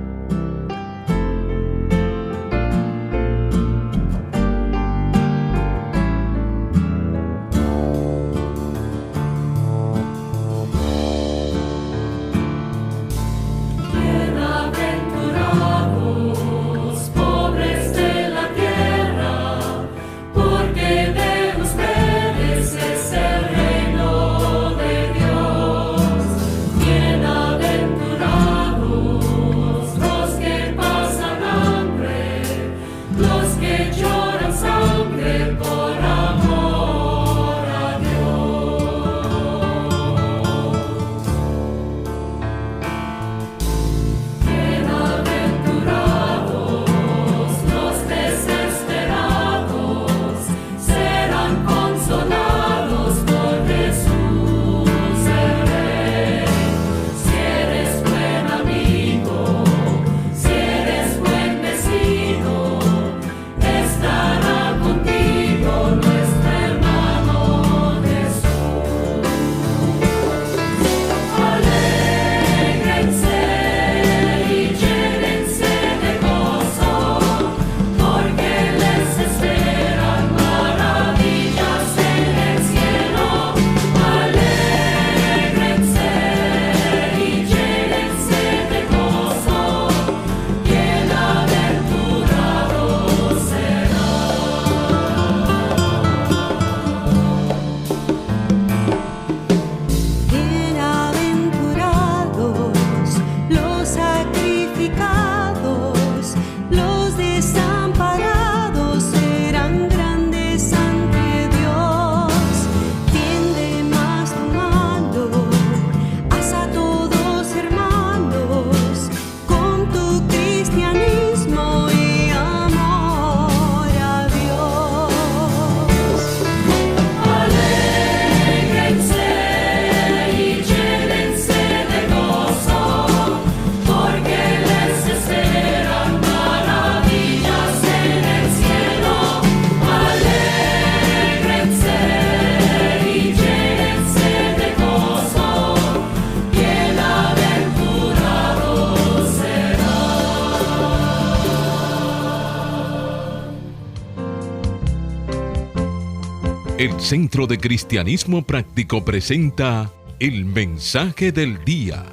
El Centro de Cristianismo Práctico presenta el mensaje del día.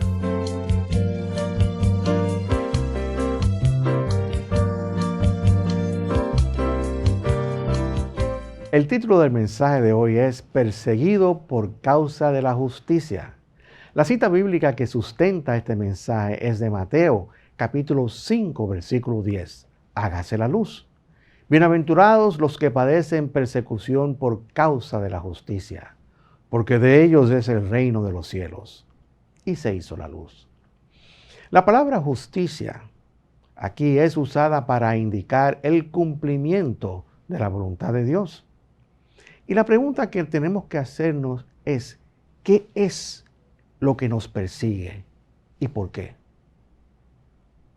El título del mensaje de hoy es Perseguido por causa de la justicia. La cita bíblica que sustenta este mensaje es de Mateo, capítulo 5, versículo 10. Hágase la luz. Bienaventurados los que padecen persecución por causa de la justicia, porque de ellos es el reino de los cielos. Y se hizo la luz. La palabra justicia aquí es usada para indicar el cumplimiento de la voluntad de Dios. Y la pregunta que tenemos que hacernos es, ¿qué es lo que nos persigue y por qué?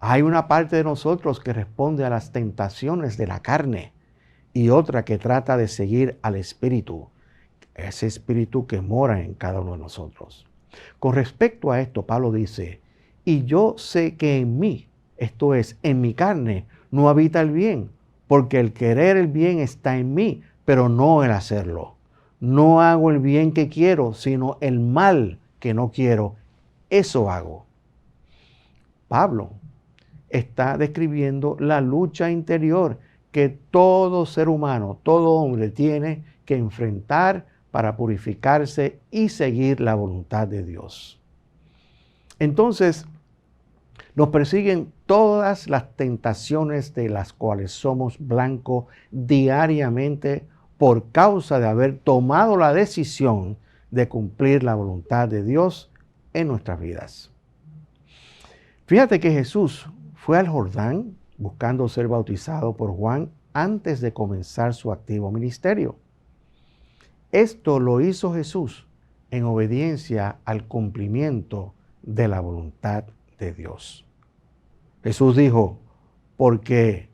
Hay una parte de nosotros que responde a las tentaciones de la carne y otra que trata de seguir al Espíritu, ese Espíritu que mora en cada uno de nosotros. Con respecto a esto, Pablo dice, y yo sé que en mí, esto es, en mi carne, no habita el bien, porque el querer el bien está en mí, pero no el hacerlo. No hago el bien que quiero, sino el mal que no quiero. Eso hago. Pablo está describiendo la lucha interior que todo ser humano, todo hombre tiene que enfrentar para purificarse y seguir la voluntad de Dios. Entonces, nos persiguen todas las tentaciones de las cuales somos blanco diariamente por causa de haber tomado la decisión de cumplir la voluntad de Dios en nuestras vidas. Fíjate que Jesús fue al Jordán buscando ser bautizado por Juan antes de comenzar su activo ministerio. Esto lo hizo Jesús en obediencia al cumplimiento de la voluntad de Dios. Jesús dijo, porque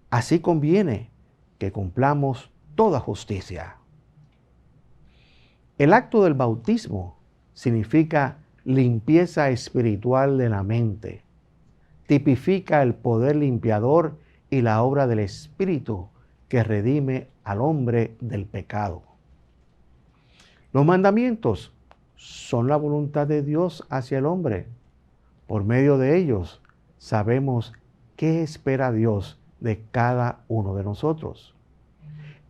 así conviene que cumplamos toda justicia. El acto del bautismo significa limpieza espiritual de la mente. Tipifica el poder limpiador y la obra del Espíritu que redime al hombre del pecado. Los mandamientos son la voluntad de Dios hacia el hombre. Por medio de ellos sabemos qué espera Dios de cada uno de nosotros.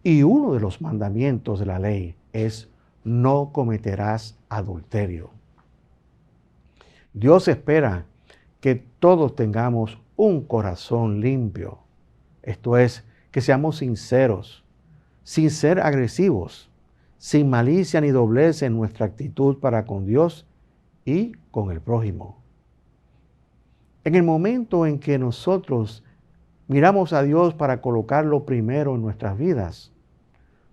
Y uno de los mandamientos de la ley es no cometerás adulterio. Dios espera que todos tengamos un corazón limpio. Esto es, que seamos sinceros, sin ser agresivos, sin malicia ni doblez en nuestra actitud para con Dios y con el prójimo. En el momento en que nosotros miramos a Dios para colocarlo primero en nuestras vidas,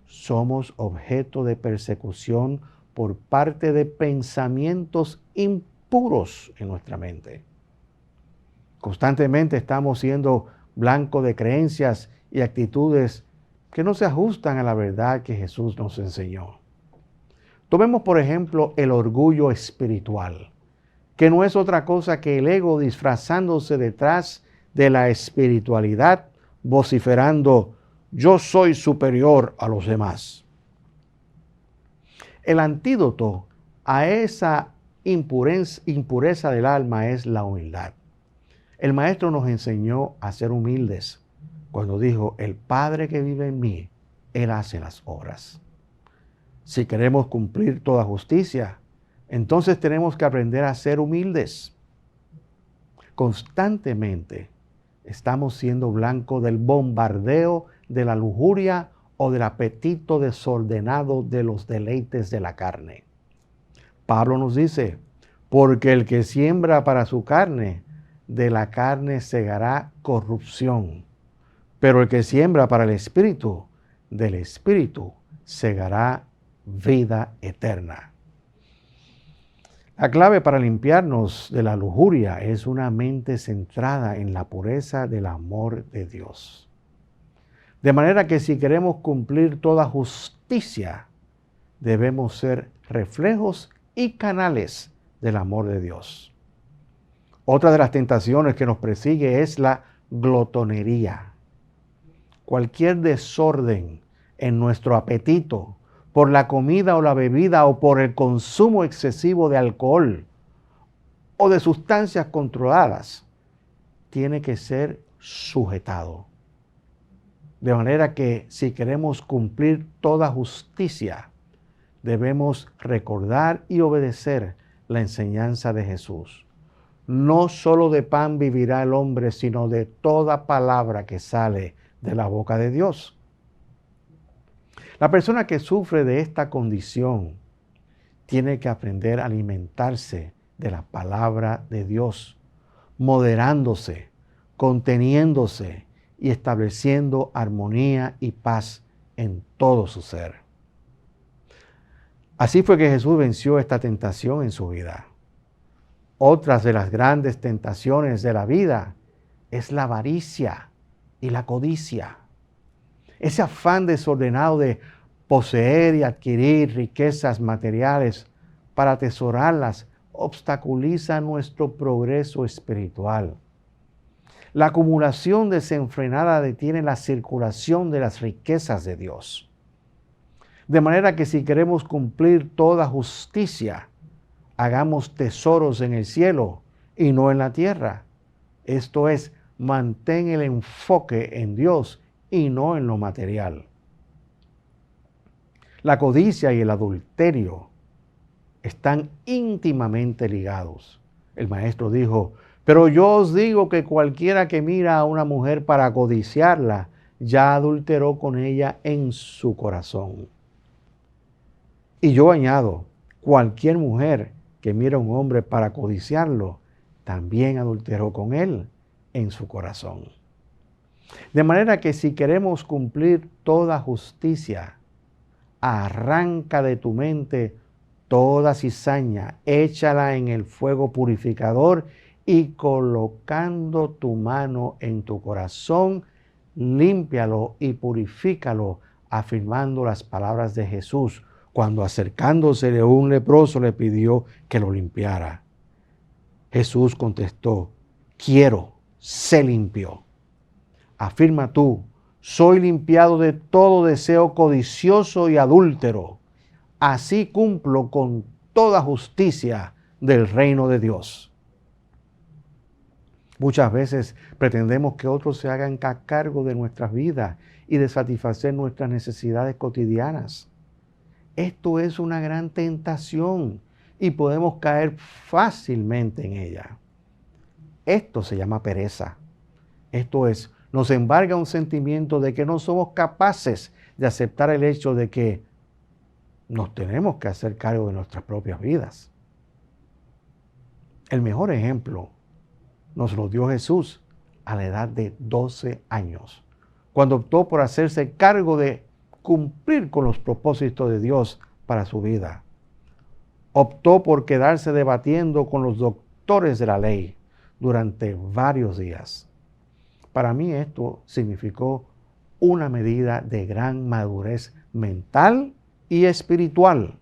somos objeto de persecución por parte de pensamientos impuros en nuestra mente. Constantemente estamos siendo blanco de creencias y actitudes que no se ajustan a la verdad que Jesús nos enseñó. Tomemos, por ejemplo, el orgullo espiritual, que no es otra cosa que el ego disfrazándose detrás de la espiritualidad, vociferando, yo soy superior a los demás. El antídoto a esa impureza del alma es la humildad. El Maestro nos enseñó a ser humildes cuando dijo, el Padre que vive en mí, Él hace las obras. Si queremos cumplir toda justicia, entonces tenemos que aprender a ser humildes. Constantemente estamos siendo blanco del bombardeo de la lujuria o del apetito desordenado de los deleites de la carne. Pablo nos dice, porque el que siembra para su carne, de la carne segará corrupción, pero el que siembra para el Espíritu, del Espíritu segará vida eterna. La clave para limpiarnos de la lujuria es una mente centrada en la pureza del amor de Dios. De manera que si queremos cumplir toda justicia, debemos ser reflejos y canales del amor de Dios. Otra de las tentaciones que nos persigue es la glotonería. Cualquier desorden en nuestro apetito por la comida o la bebida o por el consumo excesivo de alcohol o de sustancias controladas tiene que ser sujetado. De manera que si queremos cumplir toda justicia, debemos recordar y obedecer la enseñanza de Jesús. No solo de pan vivirá el hombre, sino de toda palabra que sale de la boca de Dios. La persona que sufre de esta condición tiene que aprender a alimentarse de la palabra de Dios, moderándose, conteniéndose y estableciendo armonía y paz en todo su ser. Así fue que Jesús venció esta tentación en su vida. Otras de las grandes tentaciones de la vida es la avaricia y la codicia. Ese afán desordenado de poseer y adquirir riquezas materiales para atesorarlas obstaculiza nuestro progreso espiritual. La acumulación desenfrenada detiene la circulación de las riquezas de Dios. De manera que si queremos cumplir toda justicia, hagamos tesoros en el cielo y no en la tierra. Esto es, mantén el enfoque en Dios y no en lo material. La codicia y el adulterio están íntimamente ligados. El maestro dijo, pero yo os digo que cualquiera que mira a una mujer para codiciarla, ya adulteró con ella en su corazón. Y yo añado, cualquier mujer que mira a un hombre para codiciarlo, también adulteró con él en su corazón. De manera que si queremos cumplir toda justicia, arranca de tu mente toda cizaña, échala en el fuego purificador y colocando tu mano en tu corazón, límpialo y purifícalo, afirmando las palabras de Jesús, cuando acercándosele un leproso le pidió que lo limpiara. Jesús contestó, quiero, sé limpio. Afirma tú, soy limpiado de todo deseo codicioso y adúltero. Así cumplo con toda justicia del reino de Dios. Muchas veces pretendemos que otros se hagan cargo de nuestras vidas y de satisfacer nuestras necesidades cotidianas. Esto es una gran tentación y podemos caer fácilmente en ella. Esto se llama pereza. Esto es, nos embarga un sentimiento de que no somos capaces de aceptar el hecho de que nos tenemos que hacer cargo de nuestras propias vidas. El mejor ejemplo nos lo dio Jesús a la edad de 12 años, cuando optó por hacerse cargo de cumplir con los propósitos de Dios para su vida. Optó por quedarse debatiendo con los doctores de la ley durante varios días. Para mí esto significó una medida de gran madurez mental y espiritual.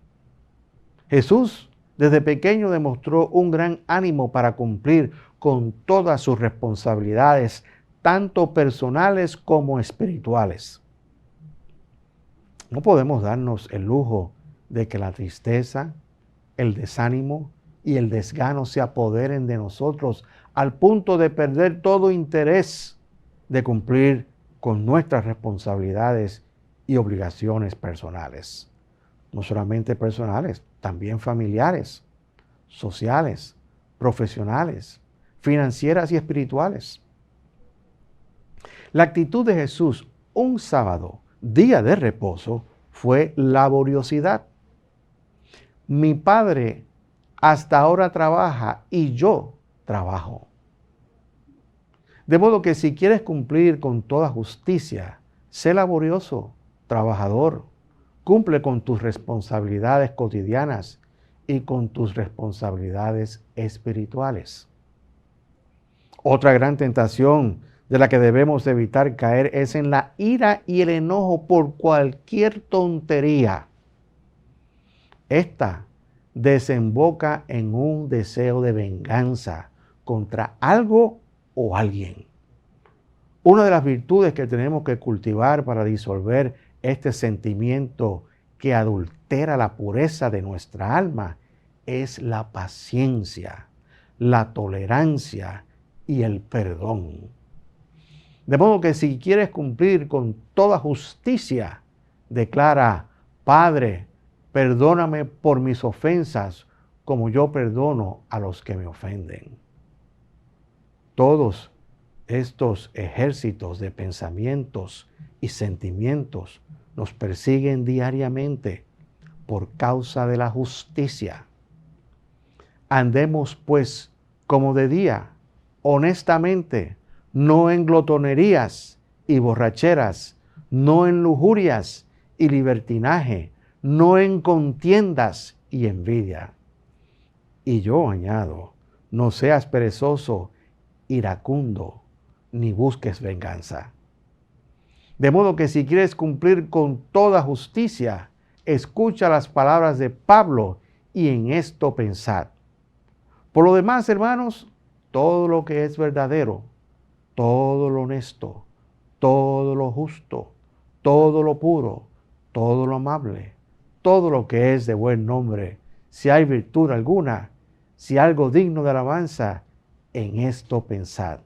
Jesús desde pequeño demostró un gran ánimo para cumplir con todas sus responsabilidades, tanto personales como espirituales. No podemos darnos el lujo de que la tristeza, el desánimo y el desgano se apoderen de nosotros al punto de perder todo interés de cumplir con nuestras responsabilidades y obligaciones personales. No solamente personales, también familiares, sociales, profesionales, financieras y espirituales. La actitud de Jesús un sábado, día de reposo, fue laboriosidad. Mi Padre hasta ahora trabaja y yo trabajo. De modo que si quieres cumplir con toda justicia, sé laborioso, trabajador, cumple con tus responsabilidades cotidianas y con tus responsabilidades espirituales. Otra gran tentación de la que debemos evitar caer es en la ira y el enojo por cualquier tontería. Esta desemboca en un deseo de venganza contra algo o alguien. Una de las virtudes que tenemos que cultivar para disolver este sentimiento que adultera la pureza de nuestra alma es la paciencia, la tolerancia y el perdón. De modo que si quieres cumplir con toda justicia, declara, Padre, perdóname por mis ofensas, como yo perdono a los que me ofenden. Todos estos ejércitos de pensamientos y sentimientos nos persiguen diariamente por causa de la justicia. Andemos pues como de día, honestamente, no en glotonerías y borracheras, no en lujurias y libertinaje, no en contiendas y envidia. Y yo añado, no seas perezoso, iracundo, ni busques venganza. De modo que si quieres cumplir con toda justicia, escucha las palabras de Pablo y en esto pensad. Por lo demás, hermanos, todo lo que es verdadero, todo lo honesto, todo lo justo, todo lo puro, todo lo amable, todo lo que es de buen nombre, si hay virtud alguna, si algo digno de alabanza, en esto pensad.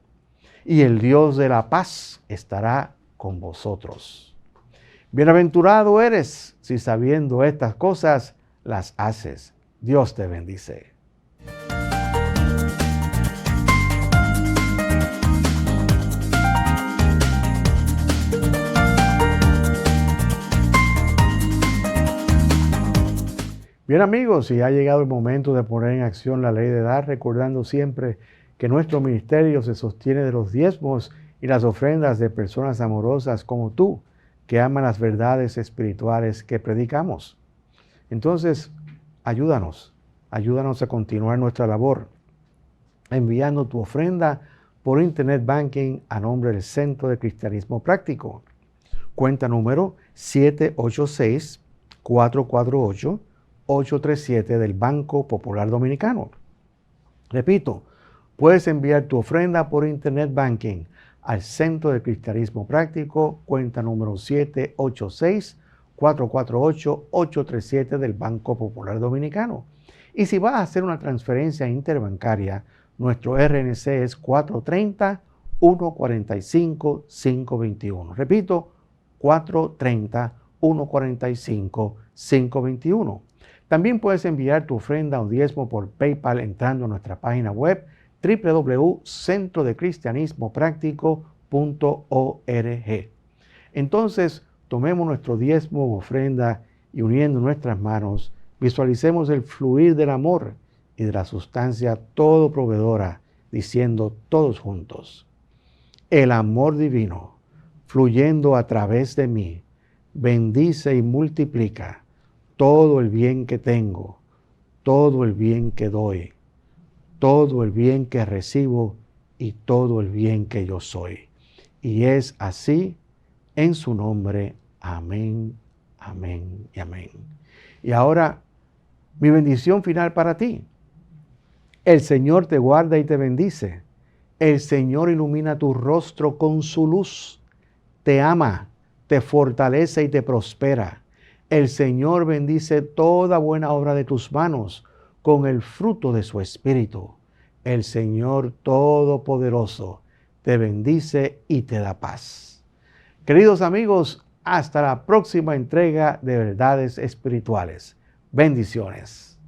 Y el Dios de la paz estará con vosotros. Bienaventurado eres si sabiendo estas cosas las haces. Dios te bendice. Bien amigos, y ha llegado el momento de poner en acción la ley de dar, recordando siempre que nuestro ministerio se sostiene de los diezmos y las ofrendas de personas amorosas como tú, que aman las verdades espirituales que predicamos. Entonces, ayúdanos a continuar nuestra labor, enviando tu ofrenda por Internet Banking a nombre del Centro de Cristianismo Práctico. Cuenta número 786-448-837 del Banco Popular Dominicano. Repito, puedes enviar tu ofrenda por Internet Banking al Centro de Cristianismo Práctico, cuenta número 786-448-837 del Banco Popular Dominicano. Y si vas a hacer una transferencia interbancaria, nuestro RNC es 430-145-521. Repito, 430-145-521. También puedes enviar tu ofrenda o diezmo por PayPal entrando a nuestra página web www.centrodecristianismopráctico.org. Entonces, tomemos nuestro diezmo u ofrenda y uniendo nuestras manos, visualicemos el fluir del amor y de la sustancia todo proveedora, diciendo todos juntos: el amor divino, fluyendo a través de mí, bendice y multiplica todo el bien que tengo, todo el bien que doy, todo el bien que recibo y todo el bien que yo soy. Y es así en su nombre. Amén, amén y amén. Y ahora, mi bendición final para ti. El Señor te guarda y te bendice. El Señor ilumina tu rostro con su luz. Te ama, te fortalece y te prospera. El Señor bendice toda buena obra de tus manos con el fruto de su Espíritu. El Señor Todopoderoso te bendice y te da paz. Queridos amigos, hasta la próxima entrega de Verdades Espirituales. Bendiciones.